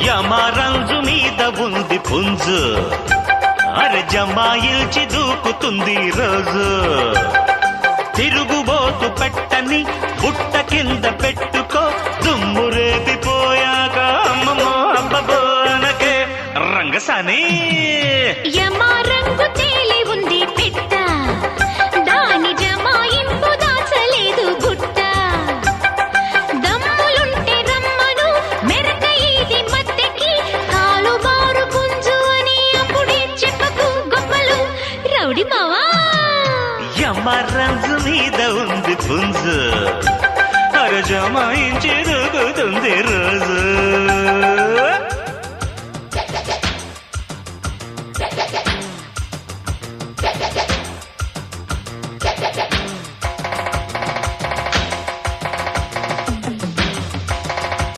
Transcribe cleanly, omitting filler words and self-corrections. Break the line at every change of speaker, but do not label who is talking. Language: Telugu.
యమరంజు మీద ఉంది పుంజు అరె జమాయిల్చి దూకుతుంది రోజు తిరుగుబోతు పెట్టని బుట్ట కింద పెట్టుకో దుమ్ము రేపిపోయాక అమ్మమ్మో అబ్బబో అనకే రంగసాని
యమరంగు తేలి ఉంది పిట్ట దాని జమాయింపు దాచలేదు గుట్ట దమ్ములుంటే రమ్మను మెరక ఇది మత్తెకి కాలు బారు పుంజు అని అప్పుడే చెప్పకు గొప్పలు రౌడి మావా
యమరంజు మీద ఉంది పుంజు అర జమాయించి దూకుతుంది రోజు